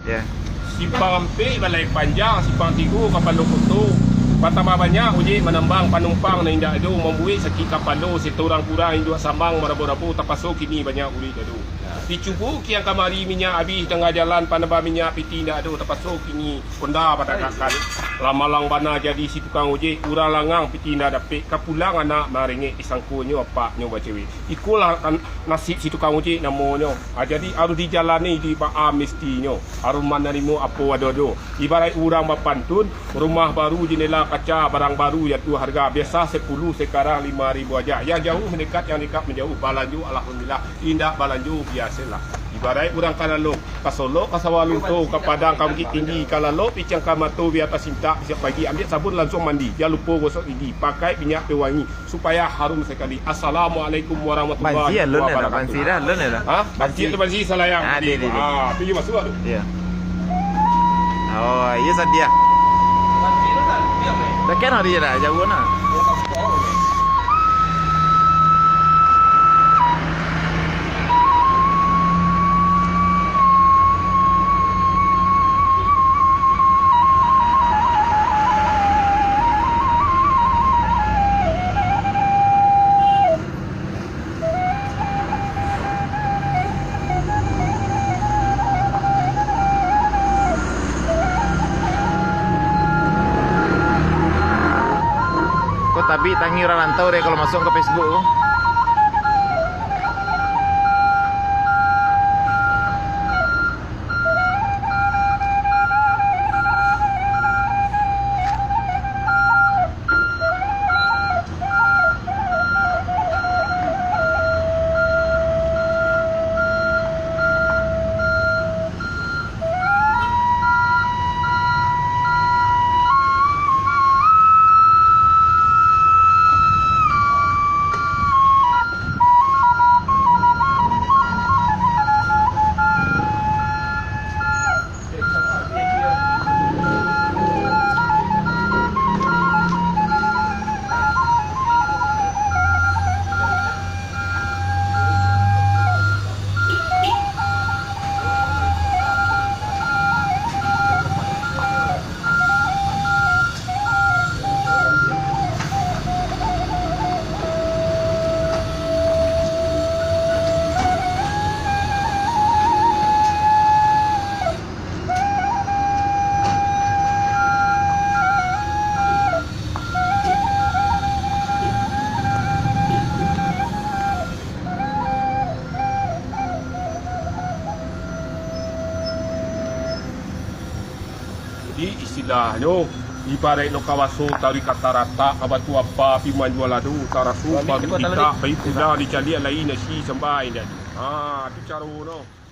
Ya. Simpang Ampik, Balai Panjang, Simpang Tiga, Kapal Lokoto. Pertama banyak uji menambang penumpang na indah itu membuat sakit kapal lo setorang kurang induk sambang merabu-rabu tapaso kini banyak ulit itu. Dicubu kian kamari minyak habis tengah jalan panambang minyak piti indah itu tapaso kini konda pada kakak lamalang bana jadi si tukang uji kurang langang piti indah dapat kapulang anak maringe isangkunya apa nyoba cewek. Ikulah nasib si tukang uji namanya. Jadi harus dijalani di baa mestinya. Harus menerima apa ada-ada. Ibarat orang bapantun rumah baru jendela kaca barang baru yaitu harga biasa 10 sekarang 5.000 aja. Yang jauh mendekat yang dekat menjauh balanju alhamdulillah indah balanju biasalah. Ibarat orang Kalalo ke Solo ke Sawalunto ke Padang ke Bukit Tinggi Kalalo picang ke Matu biar atas cinta siap pagi ambil sabun langsung mandi jangan lupa gosok gigi pakai minyak pewangi supaya harum sekali. Assalamualaikum warahmatullahi wabarakatuh. Bansi dah lon dah. Ha? Bansi salayang. Pergi masuk tu. Ya. Oh, iya sadia. Dah kan hari dah jauh na. Tapi tangi orang rantau deh kalau masuk ke Facebook tu. Jadi istilahnya ibarat no kawaso tari kata rata abatu apa piman jual adu tarasu baru kita pai pula dicari lain nasi sampai dan. Tu cara no.